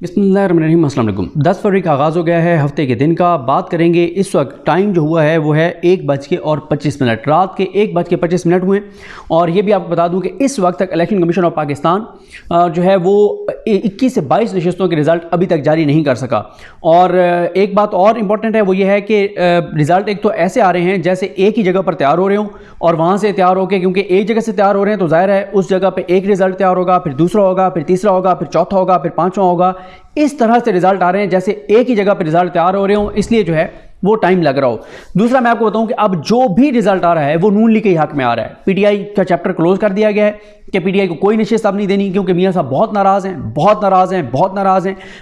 बिस्मिल्लाहिर्रहमानिर्रहीम, अस्सलाम वालेकुम। 10 फरवरी का आगाज़ हो गया है हफ्ते के दिन का। बात करेंगे इस वक्त टाइम जो हुआ है वो है 1:25, रात के 1:25 हुए। और ये भी आपको बता दूं कि इस वक्त तक इलेक्शन कमीशन ऑफ पाकिस्तान जो है वो 21 से 22 नशस्तों के रिज़ल्ट अभी तक जारी नहीं कर सका। और एक बात और इम्पॉर्टेंट है वो ये है कि रिज़ल्ट एक तो ऐसे आ रहे हैं जैसे एक ही जगह पर तैयार हो रहे हों और वहाँ से तैयार होकर, क्योंकि एक जगह से तैयार हो रहे हैं तो ज़ाहिर है उस जगह पर एक रिज़ल्ट तैयार होगा, फिर दूसरा होगा, फिर तीसरा होगा, फिर चौथा होगा, फिर पाँचवा होगा। इस तरह से रिजल्ट आ रहे हैं जैसे एक ही जगह पर रिजल्ट तैयार हो रहे हो, इसलिए जो है वो टाइम लग रहा हो। दूसरा मैं आपको बताऊं कि अब जो भी रिजल्ट आ रहा है वो नून लीग के हक में आ रहा है। पीटीआई का चैप्टर क्लोज कर दिया गया है कि पीटीआई को कोई नशिस्त अब नहीं देनी, क्योंकि मियां साहब बहुत नाराज़ हैं,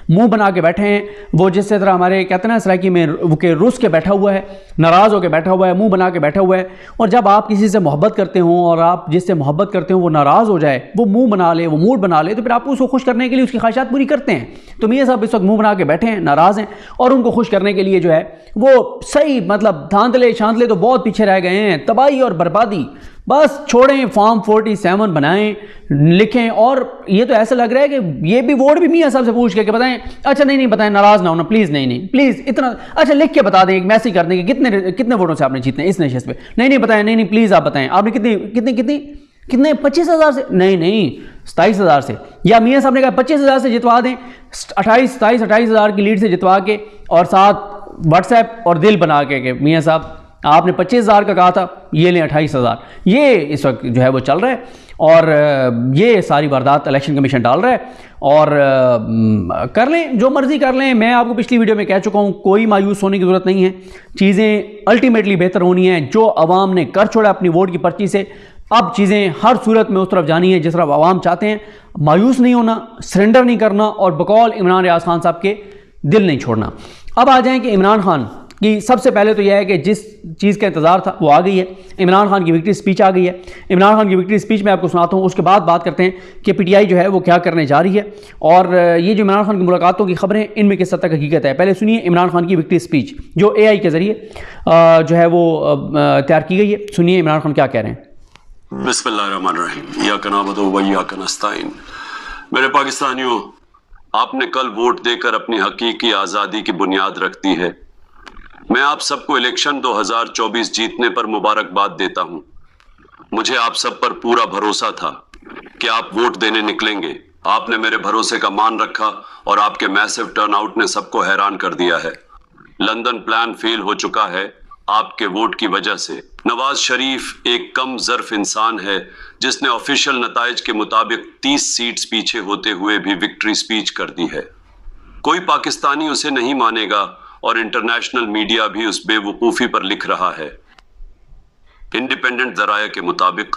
मुंह बना के बैठे हैं। वो जिस तरह हमारे कहते हैं ना सराइकी में के रुस के बैठा हुआ है, नाराज़ होकर बैठा हुआ है, मुंह बना के बैठा हुआ है। और जब आप किसी से मोहब्बत करते हो और आप जिससे मोहब्बत करते हो वो नाराज़ हो जाए, वो मुंह बना ले, वो मूड बना ले, तो फिर आप उसको खुश करने के लिए उसकी ख्वाहिशात पूरी करते हैं। तो मियां साहब इस वक्त मुंह बना के बैठे हैं, नाराज़ हैं, और उनको खुश करने के लिए जो है वो सही मतलब धांधले शांधले तो बहुत पीछे रह गए हैं। तबाही और बर्बादी बस छोड़ें, फॉर्म 47 बनाएं, लिखें। और ये तो ऐसा लग रहा है कि ये भी वोट भी मियां साहब से पूछ के बताएं। अच्छा नहीं बताएं, नाराज ना होना प्लीज़, नहीं प्लीज़ इतना अच्छा लिख के बता दें, एक मैसेज कर दें कि कितने वोटों से आपने जीतने इस नशिस्त पे। नहीं बताएं, नहीं प्लीज़ आप बताएं आपने कितने 25,000 से, नहीं 27,000 से, या मियां साहब ने कहा 25,000 से जितवा दें, 28,000 की लीड से जितवा के, और साथ व्हाट्सएप और दिल बना के मियां साहब आपने 25,000 का कहा था, ये लें 28,000। ये इस वक्त जो है वो चल रहा है और ये सारी वारदात इलेक्शन कमीशन डाल रहा है। और कर लें जो मर्जी कर लें। मैं आपको पिछली वीडियो में कह चुका हूँ, कोई मायूस होने की ज़रूरत नहीं है। चीज़ें अल्टीमेटली बेहतर होनी है। जो अवाम ने कर छोड़ा अपनी वोट की पर्ची से, अब चीज़ें हर सूरत में उस तरफ जानी है जिस तरफ आवाम चाहते हैं। मायूस नहीं होना, सरेंडर नहीं करना, और बकौल इमरान रियाज खान साहब के दिल नहीं छोड़ना। अब आ जाएं कि इमरान खान की सबसे पहले तो यह है कि जिस चीज़ का इंतज़ार था वो आ गई है। इमरान खान की विक्ट्री स्पीच आ गई है। इमरान खान की विक्ट्री स्पीच मैं आपको सुनाता हूँ, उसके बाद बात करते हैं कि पीटीआई जो है वो क्या करने जा रही है। और ये जो इमरान खान की मुलाकातों की खबरें, इनमें किस हद तक हकीकत है। पहले सुनिए इमरान खान की विक्ट्री स्पीच जो AI के ज़रिए जो है वो तैयार की गई है। सुनिए इमरान खान क्या कह रहे हैं। बिस्मिल्लाहिर्रहमानिर्रहीम, इय्याका नअबुदु व इय्याका नस्तईन। मेरे पाकिस्तानियों, आपने कल वोट देकर अपनी हकीकी आज़ादी की बुनियाद रख दी है। मैं आप सबको इलेक्शन 2024 जीतने पर मुबारकबाद देता हूं। मुझे आप सब पर पूरा भरोसा था कि आप वोट देने निकलेंगे। आपने मेरे भरोसे का मान रखा और आपके मैसिव टर्नआउट ने सबको हैरान कर दिया है। लंदन प्लान फेल हो चुका है आपके वोट की वजह से। नवाज शरीफ एक कम ज़र्फ इंसान है जिसने ऑफिशियल नताइज के मुताबिक 30 सीट्स पीछे होते हुए भी विक्ट्री स्पीच कर दी है। कोई पाकिस्तानी उसे नहीं मानेगा और इंटरनेशनल मीडिया भी उस बेवकूफ़ी पर लिख रहा है। इंडिपेंडेंट ज़राया के मुताबिक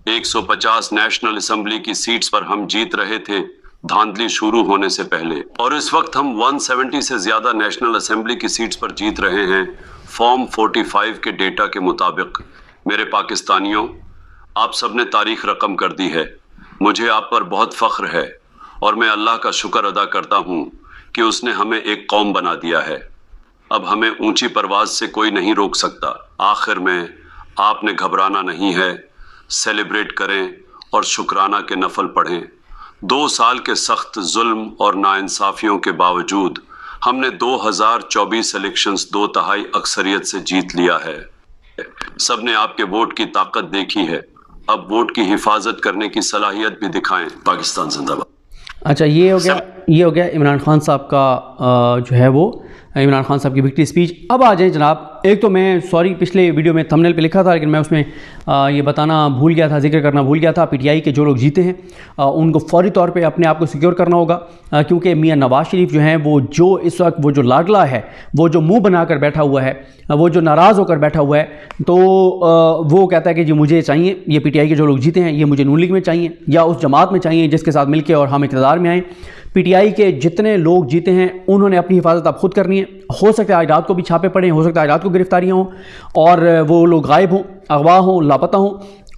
150 नेशनल असेंबली की सीट्स पर हम जीत रहे थे धांधली शुरू होने से पहले, और इस वक्त हम 170 से ज़्यादा नेशनल असेंबली की सीट्स पर जीत रहे हैं फॉर्म 45 के डेटा के मुताबिक। मेरे पाकिस्तानियों, आप सब ने तारीख रकम कर दी है। मुझे आप पर बहुत फ़ख्र है और मैं अल्लाह का शुक्र अदा करता हूँ कि उसने हमें एक कौम बना दिया है। अब हमें ऊंची परवाज से कोई नहीं रोक सकता। आखिर में आपने घबराना नहीं है, सेलिब्रेट करें और शुक्राना के नफल पढ़ें। 2 साल के सख्त जुल्म और नाइंसाफियों के बावजूद हमने 2024 इलेक्शंस 2/3 अक्सरियत से जीत लिया है। सबने आपके वोट की ताकत देखी है, अब वोट की हिफाजत करने की सलाहियत भी दिखाएं। पाकिस्तान जिंदाबाद। अच्छा, ये हो गया इमरान खान साहब का जो है वो इमरान खान साहब की विक्ट्री स्पीच। अब आ जाए जनाब, एक तो मैं सॉरी पिछले वीडियो में थंबनेल पे लिखा था लेकिन मैं उसमें ये बताना भूल गया था, जिक्र करना भूल गया था। पीटीआई के जो लोग जीते हैं उनको फौरी तौर पे अपने आप को सिक्योर करना होगा, क्योंकि मियां नवाज शरीफ जो हैं वो जो इस वक्त वो जो लाडला है, वो जो मुंह बनाकर बैठा हुआ है, वो जो नाराज़ होकर बैठा हुआ है, तो वो कहता है कि जी मुझे चाहिए, ये पीटीआई के जो लोग जीते हैं ये मुझे नून लीग में चाहिए या उस जमात में चाहिए जिसके साथ मिलके और हम इक़्तिदार में आएँ। पीटीआई के जितने लोग जीते हैं उन्होंने अपनी हिफाजत अब खुद करनी है। हो सकता है आज रात को भी छापे पड़े, हो सकता है आज रात को गिरफ्तारियाँ हों और वो लोग गायब हों, अगवा हों, लापता हों,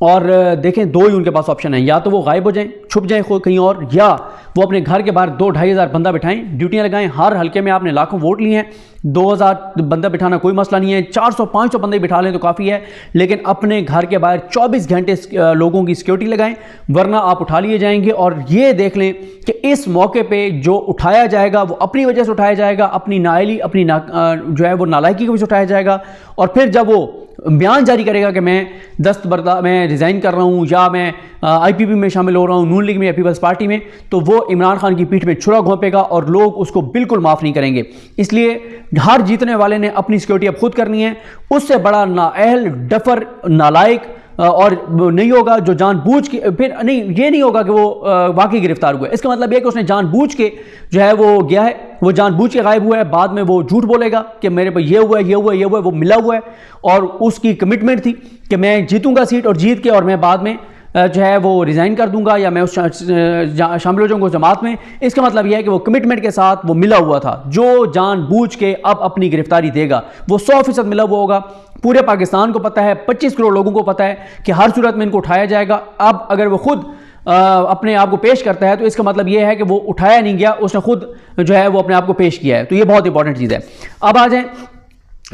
और देखें दो ही उनके पास ऑप्शन है, या तो वो गायब हो जाएं, छुप जाएं कहीं और, या वो अपने घर के बाहर 2-2.5 हज़ार बंदा बिठाएं, ड्यूटियां लगाएं। हर हल्के में आपने लाखों वोट लिए हैं, 2000 बंदा बिठाना कोई मसला नहीं है, 400-500 बंदे बिठा लें तो काफ़ी है, लेकिन अपने घर के बाहर 24 घंटे लोगों की सिक्योरिटी लगाएं, वरना आप उठा लिए जाएंगे। और ये देख लें कि इस मौके पर जो उठाया जाएगा वो अपनी वजह से उठाया जाएगा, अपनी नाअहली, अपनी जो है वो नालायकी की वजह से उठाया जाएगा। और फिर जब वो बयान जारी करेगा कि मैं रिज़ाइन कर रहा हूँ या मैं IPP में शामिल हो रहा हूँ, नून लीग में या पीपल्स पार्टी में, तो वो इमरान खान की पीठ में छुरा घोंपेगा और लोग उसको बिल्कुल माफ़ नहीं करेंगे। इसलिए हर जीतने वाले ने अपनी सिक्योरिटी अब खुद करनी है। उससे बड़ा नाअहल, डफर, नालायक और नहीं होगा जो जानबूझ के, फिर नहीं, ये नहीं होगा कि वो वाकई गिरफ्तार हुआ है। इसका मतलब यह कि उसने जानबूझ के जो है वो गया है, वो जानबूझ के गायब हुआ है, बाद में वो झूठ बोलेगा कि मेरे पर ये हुआ है, ये हुआ है, ये हुआ है, वो मिला हुआ है। और उसकी कमिटमेंट थी कि मैं जीतूंगा सीट, और जीत के और मैं बाद में जो है वो रिज़ाइन कर दूंगा या मैं उस शामिल हो जाऊंगा जमात में। इसका मतलब यह है कि वो कमिटमेंट के साथ वो मिला हुआ था। जो जानबूझ के अब अपनी गिरफ्तारी देगा वो 100% मिला हुआ होगा। पूरे पाकिस्तान को पता है, 25 करोड़ लोगों को पता है कि हर सूरत में इनको उठाया जाएगा। अब अगर वो खुद अपने आप को पेश करता है तो इसका मतलब यह है कि वो उठाया नहीं गया, उसने खुद जो है वो अपने आप को पेश किया है। तो ये बहुत इंपॉर्टेंट चीज़ है। अब आ जाएं,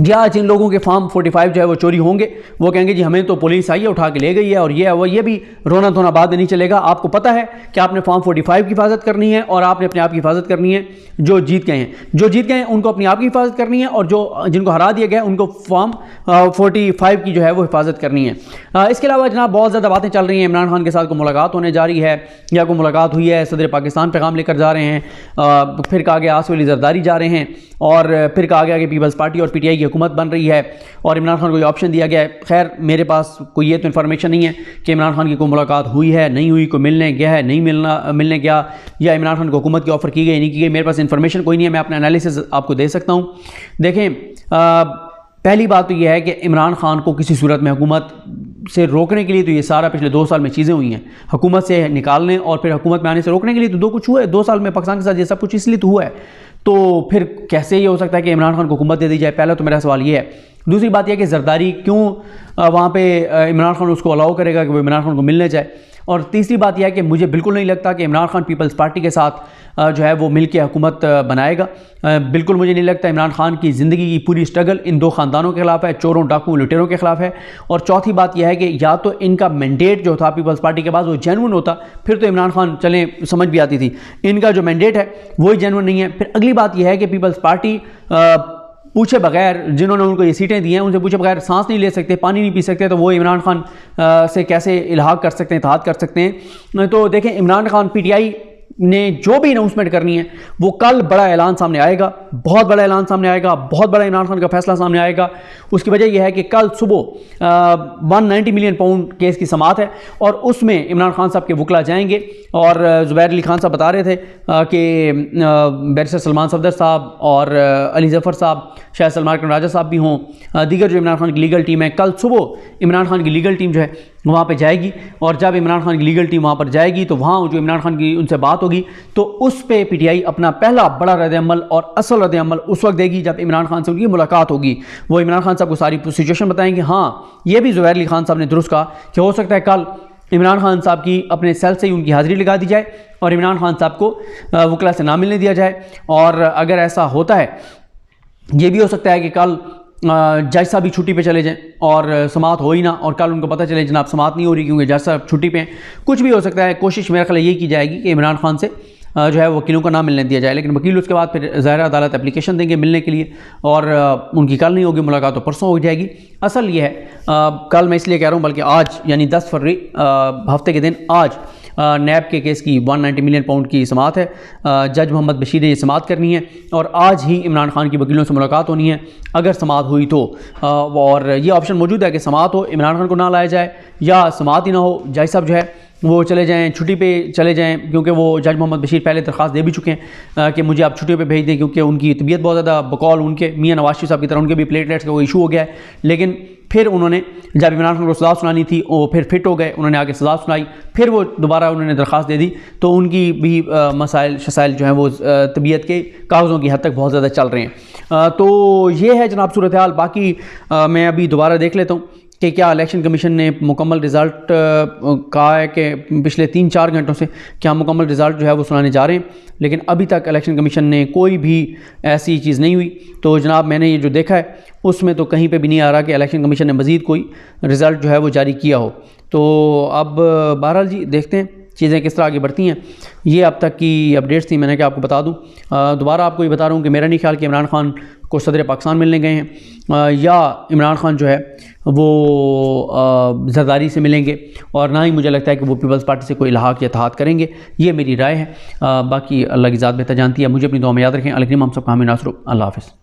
या जिन लोगों के फॉर्म 45 जो है वो चोरी होंगे, वो कहेंगे जी हमें तो पुलिस आई है, उठा के ले गई है, और ये है वो, ये भी रोना धोना बाद में नहीं चलेगा। आपको पता है कि आपने फॉर्म 45 की हिफाजत करनी है और आपने अपने आप की हिफाजत करनी है। जो जीत गए हैं उनको अपनी आप की हिफाजत करनी है, और जो जिनको हरा दिया गया है उनको फॉर्म 45 की जो है वो हिफाजत करनी है। इसके अलावा जनाब बहुत ज़्यादा बातें चल रही हैं। इमरान खान के साथ कोई मुलाकात होने जा रही है या कोई मुलाकात हुई है, सदर पाकिस्तान पैगाम लेकर जा रहे हैं, फिर कहा गया आसिफ अली जरदारी जा रहे हैं, और फिर कहा गया कि पीपल्स पार्टी और PTI की हुकूमत बन रही है, और इमरान खान को ये ऑप्शन दिया गया है। खैर मेरे पास कोई ये तो इन्फॉर्मेशन नहीं है कि इमरान खान की कोई मुलाकात हुई है, नहीं हुई, कोई मिलने गया है, नहीं मिलने गया, या इमरान खान को हुकूमत की ऑफ़र की गई, नहीं की गई। मेरे पास इन्फॉर्मेशन कोई नहीं है, मैं अपना एनालिसिस आपको दे सकता हूँ। देखें, पहली बात तो यह है कि इमरान खान को किसी सूरत में हुकूमत से रोकने के लिए तो ये सारा पिछले 2 साल में चीज़ें हुई हैं, हुकूमत से निकालने और फिर हुकूमत में आने से रोकने के लिए तो दो कुछ हुआ है। 2 साल में पाकिस्तान के साथ ये सब कुछ इसलिए तो हुआ है। तो फिर कैसे ये हो सकता है कि इमरान खान को हुकूमत दे दी जाए? पहला तो मेरा सवाल ये है। दूसरी बात यह कि जरदारी क्यों वहाँ पे इमरान खान उसको अलाउ करेगा कि वो इमरान खान को मिलने जाए? और तीसरी बात यह है कि मुझे बिल्कुल नहीं लगता कि इमरान खान पीपल्स पार्टी के साथ जो है वो मिल के हुकूमत बनाएगा। बिल्कुल मुझे नहीं लगता। इमरान खान की ज़िंदगी की पूरी स्ट्रगल इन 2 ख़ानदानों के ख़िलाफ़ है, चोरों, डाकुओं, लुटेरों के ख़िलाफ़ है। और चौथी बात यह है कि या तो इनका मैंडेट जो था पीपल्स पार्टी के पास वो जेन्युइन होता, फिर तो इमरान खान चलें समझ भी आती थी। इनका जो मैंडेट है वही जेन्युइन नहीं है। फिर अगली बात यह है कि पीपल्स पार्टी पूछे बगैर, जिन्होंने उनको ये सीटें दी हैं, उनसे पूछे बगैर सांस नहीं ले सकते, पानी नहीं पी सकते, तो वो इमरान खान से कैसे इल्हाक कर सकते हैं, इत्तेहाद कर सकते हैं? तो देखें, इमरान खान PTI ने जो भी अनाउंसमेंट करनी है वो कल बड़ा ऐलान सामने आएगा, बहुत बड़ा ऐलान सामने आएगा, बहुत बड़ा इमरान खान का फैसला सामने आएगा। उसकी वजह यह है कि कल सुबह 190 मिलियन पाउंड केस की समाअत है, और उसमें इमरान खान साहब के वकला जाएंगे। और ज़ुबैर अली खान साहब बता रहे थे कि बैरिस्टर सलमान सफदर साहब और अली जफ़र साहब, शायद सलमान राजा साहब भी हों, दीगर जो इमरान खान की लीगल टीम है, कल सुबह इमरान खान की लीगल टीम जो है वहाँ पे जाएगी। और जब इमरान खान की लीगल टीम वहाँ पर जाएगी तो वहाँ जो इमरान खान की उनसे बात होगी तो उस पर PTI अपना पहला बड़ा रद्द-ए-अमल और असल रद्द-ए-अमल उस वक्त देगी जब इमरान खान से उनकी मुलाकात होगी। वो इमरान खान साहब को सारी सिचुएशन बताएंगे। हाँ, ये भी ज़ुबैर अली खान साहब ने दुरुस्त कहा कि हो सकता है कल इमरान खान साहब की अपने सेल से ही उनकी हाज़िरी लगा दी जाए और इमरान खान साहब को वकला से ना मिलने दिया जाए। और अगर ऐसा होता है, ये भी हो सकता है कि कल जज साहब भी छुट्टी पे चले जाएं और समाअत हो ही ना, और कल उनको पता चले जनाब समाअत नहीं हो रही क्योंकि जज साहब छुट्टी पे हैं। कुछ भी हो सकता है। कोशिश मेरा ख्याल यही की जाएगी कि इमरान खान से जो है वकीलों का नाम मिलने दिया जाए, लेकिन वकील उसके बाद फिर ज़ाहिर अदालत एप्लीकेशन देंगे मिलने के लिए, और उनकी कल नहीं होगी मुलाकात, तो परसों हो जाएगी। असल ये है, कल मैं इसलिए कह रहा हूँ बल्कि आज यानी 10 फरवरी हफ्ते के दिन आज नैब के केस की 190 मिलियन पाउंड की समाअत है। जज मोहम्मद बशीर ने ये समाअत करनी है और आज ही इमरान खान की वकीलों से मुलाकात होनी है अगर समाअत हुई तो। और ये ऑप्शन मौजूद है कि समाअत हो, इमरान खान को ना लाया जाए, या समाअत ही ना हो, जज साहब जो है वो चले जाएं, छुट्टी पे चले जाएं, क्योंकि वो जज मोहम्मद बशीर पहले दरख्वास्त दे भी चुके हैं कि मुझे आप छुट्टी पे भेज दें, क्योंकि उनकी तबीयत बहुत ज़्यादा बकौल उनके मियां नवाज शरीफ साहब की तरह उनके भी प्लेटलेट्स का वो इशू हो गया है। लेकिन फिर उन्होंने जब इमरान खान को सज़ा सुनानी थी वो फिर फिट हो गए, उन्होंने आगे सज़ा सुनाई, फिर वो दोबारा उन्होंने दरख्वास्त दे दी, तो उनकी भी मसाइल शसाइल जो हैं वो तबीयत के कागज़ों की हद तक बहुत ज़्यादा चल रहे हैं। तो ये है जनाब सूरत हाल। बाकी मैं अभी दोबारा देख लेता हूँ कि क्या इलेक्शन कमीशन ने मुकम्मल रिज़ल्ट कहा है कि पिछले 3-4 घंटों से क्या मुकम्मल रिज़ल्ट जो है वो सुनाने जा रहे हैं, लेकिन अभी तक इलेक्शन कमीशन ने कोई भी ऐसी चीज़ नहीं हुई। तो जनाब मैंने ये जो देखा है उसमें तो कहीं पे भी नहीं आ रहा कि इलेक्शन कमीशन ने मज़ीद कोई रिज़ल्ट जो है वो जारी किया हो। तो अब बहरहाल जी देखते हैं चीज़ें किस तरह आगे बढ़ती हैं। ये अब तक की अपडेट्स थी, मैंने क्या आपको बता दूं। दोबारा आपको ये बता रहा हूँ कि मेरा नहीं ख्याल कि इमरान खान को सदर पाकिस्तान मिलने गए हैं या इमरान खान जो है वो ज़रदारी से मिलेंगे, और ना ही मुझे लगता है कि वो पीपल्स पार्टी से कोई इल्हाक या इत्तेहाद करेंगे। ये मेरी राय है। बाकी अल्लाह की ज़ात बेहतर जानती है। मुझे अपनी दुआ में याद रखें। अलकरीम हम सब का हामी नासरो। अल्लाह हाफ़िज़।